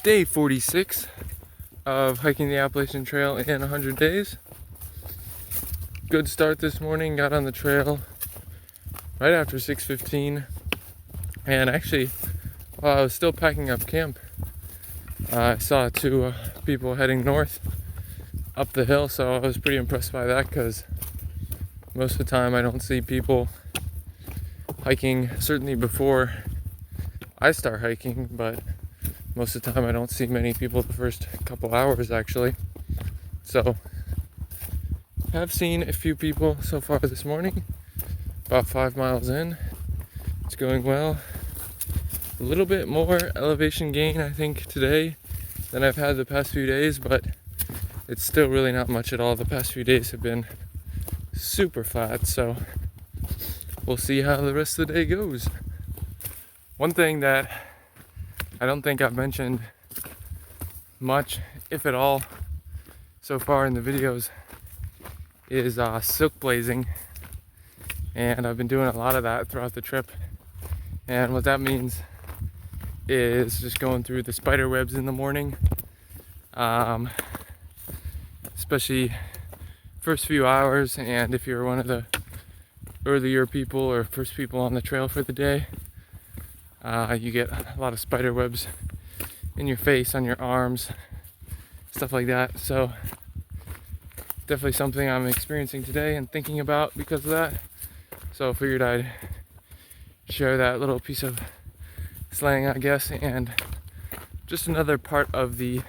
Day 46 of hiking the Appalachian Trail in 100 days. Good start this morning, got on the trail right after 6:15, and actually while I was still packing up camp, I saw two people heading north up the hill, so I was pretty impressed by that because most of the time I don't see people hiking, certainly before I start hiking, but most of the time I don't see many people the first couple hours actually. So I've seen a few people so far this morning, about 5 miles in. It's going well. A little bit more elevation gain I think today than I've had the past few days, but it's still really not much at all. The past few days have been super flat, so we'll see how the rest of the day goes. One thing that I don't think I've mentioned much, if at all, so far in the videos is silk blazing, and I've been doing a lot of that throughout the trip. And what that means is just going through the spider webs in the morning, especially first few hours, and if you're one of the earlier people or first people on the trail for the day, you get a lot of spider webs in your face, on your arms, stuff like that. So definitely something I'm experiencing today and thinking about because of that. So I figured I'd share that little piece of slang, I guess, and just another part of the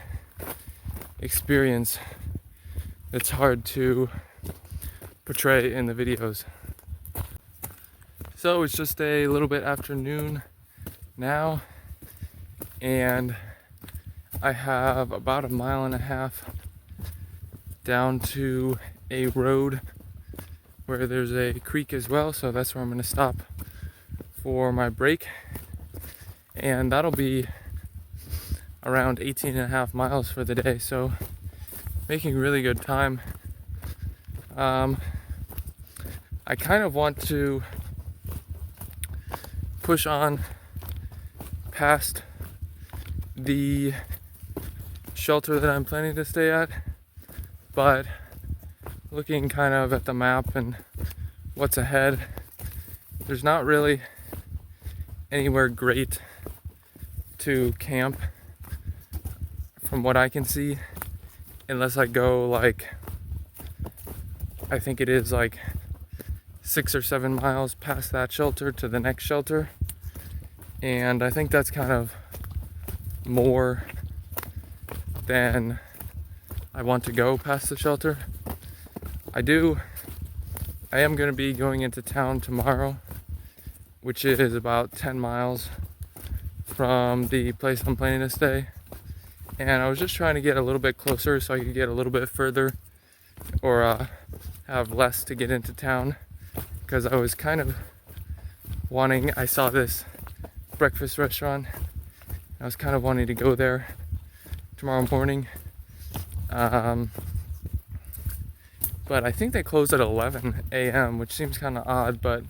experience that's hard to portray in the videos. So it's just a little bit after noon now, and I have about 1.5 miles down to a road where there's a creek as well, so that's where I'm going to stop for my break, and that'll be around 18.5 miles for the day, so making really good time. I kind of want to push on past the shelter that I'm planning to stay at, but looking kind of at the map and what's ahead, there's not really anywhere great to camp from what I can see, unless I go like, I think it is like 6 or 7 miles past that shelter to the next shelter, and I think that's kind of more than I want to go past the shelter. I am going to be going into town tomorrow, which is about 10 miles from the place I'm planning to stay, and I was just trying to get a little bit closer so I could get a little bit further, or have less to get into town, because I was kind of wanting, I saw this breakfast restaurant, I was kind of wanting to go there tomorrow morning, but I think they close at 11 a.m., which seems kind of odd, but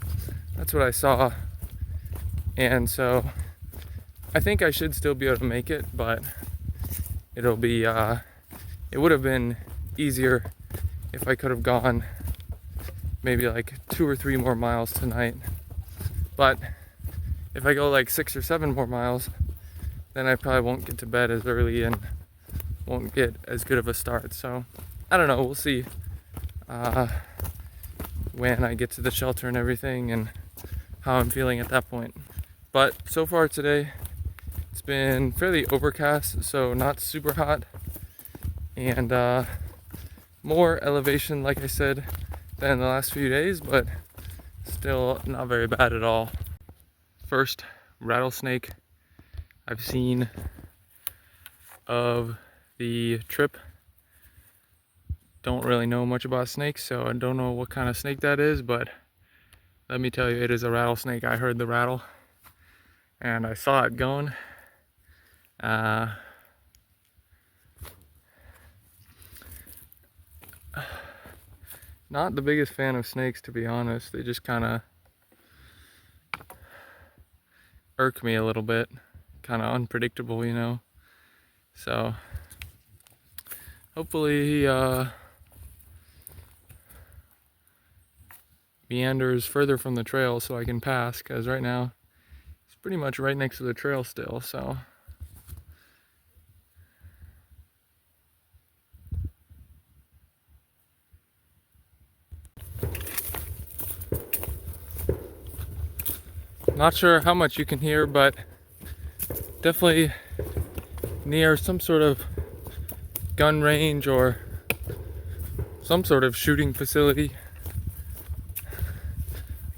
that's what I saw, and so I think I should still be able to make it, but it'll be, it would have been easier if I could have gone maybe like 2 or 3 more miles tonight, but if I go like 6 or 7 more miles, then I probably won't get to bed as early and won't get as good of a start. So I don't know, we'll see when I get to the shelter and everything and how I'm feeling at that point. But so far today, it's been fairly overcast, so not super hot, and more elevation, like I said, than the last few days, but still not very bad at all. First rattlesnake I've seen of the trip. Don't really know much about snakes, so I don't know what kind of snake that is, but let me tell you, it is a rattlesnake. I heard the rattle and I saw it going. Not the biggest fan of snakes, to be honest. They just kind of irk me a little bit. Kind of unpredictable, you know. So hopefully he meanders further from the trail so I can pass, because right now he's pretty much right next to the trail still. So not sure how much you can hear, but definitely near some sort of gun range or some sort of shooting facility.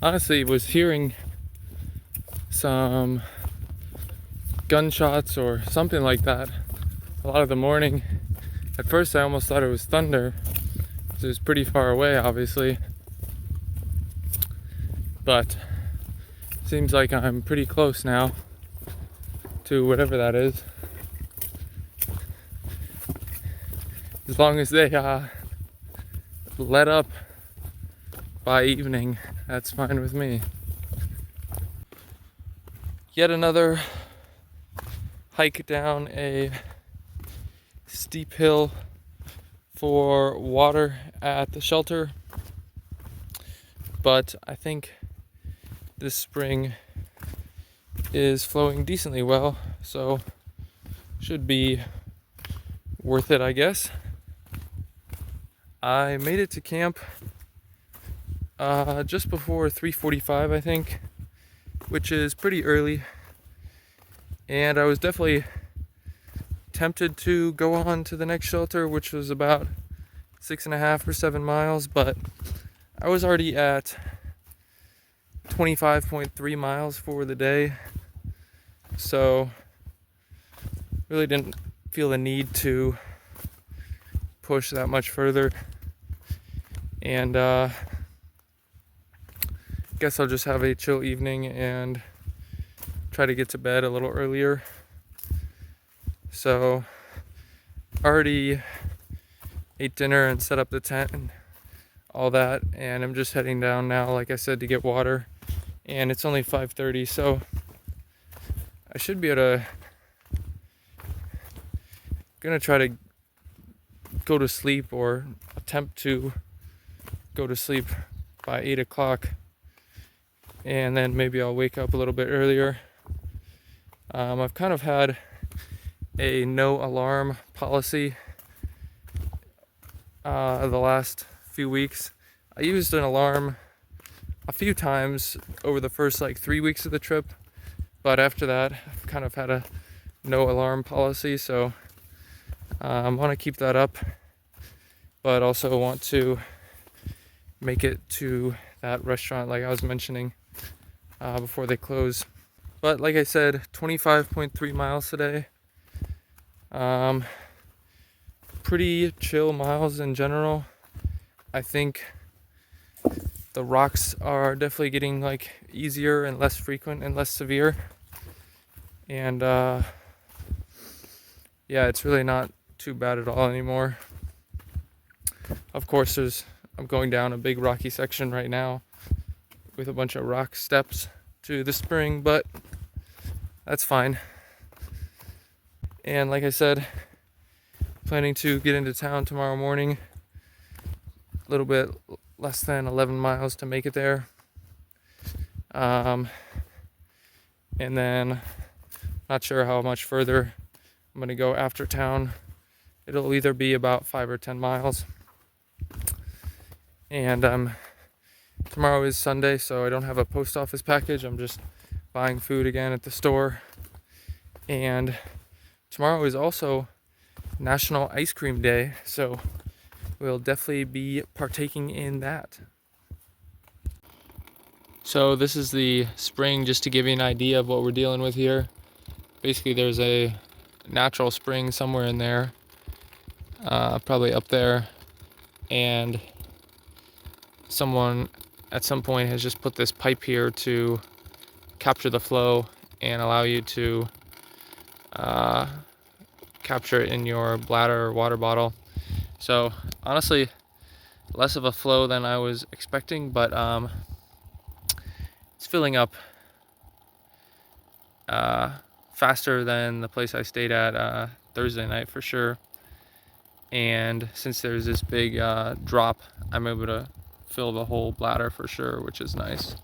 Honestly, was hearing some gunshots or something like that a lot of the morning. At first I almost thought it was thunder, because it was pretty far away obviously, but seems like I'm pretty close now to whatever that is. As long as they let up by evening, that's fine with me. Yet another hike down a steep hill for water at the shelter, but I think this spring is flowing decently well, so should be worth it, I guess. I made it to camp just before 3:45, I think, which is pretty early, and I was definitely tempted to go on to the next shelter, which was about 6.5 or 7 miles, but I was already at 25.3 miles for the day, so really didn't feel the need to push that much further. And guess I'll just have a chill evening and try to get to bed a little earlier. So already ate dinner and set up the tent and all that, and I'm just heading down now, like I said, to get water. And it's only 5:30, so I should be able to, gonna try to go to sleep, or attempt to go to sleep by 8 o'clock, and then maybe I'll wake up a little bit earlier. I've kind of had a no alarm policy the last few weeks. I used an alarm a few times over the first 3 weeks of the trip, but after that I've kind of had a no alarm policy, so I want to keep that up, but also want to make it to that restaurant like I was mentioning before they close. But like I said, 25.3 miles today. Pretty chill miles in general. I think the rocks are definitely getting easier and less frequent and less severe. And yeah, it's really not too bad at all anymore. Of course, I'm going down a big rocky section right now with a bunch of rock steps to the spring, but that's fine. And like I said, planning to get into town tomorrow morning. A little bit less than 11 miles to make it there. And then not sure how much further I'm going to go after town. It'll either be about 5 or 10 miles. And tomorrow is Sunday, so I don't have a post office package. I'm just buying food again at the store. And tomorrow is also National Ice Cream Day, so we'll definitely be partaking in that. So this is the spring, just to give you an idea of what we're dealing with here. Basically there's a natural spring somewhere in there, probably up there, and someone at some point has just put this pipe here to capture the flow and allow you to capture it in your bladder or water bottle. So honestly, less of a flow than I was expecting, but it's filling up faster than the place I stayed at Thursday night for sure. And since there's this big drop, I'm able to fill the whole bladder for sure, which is nice.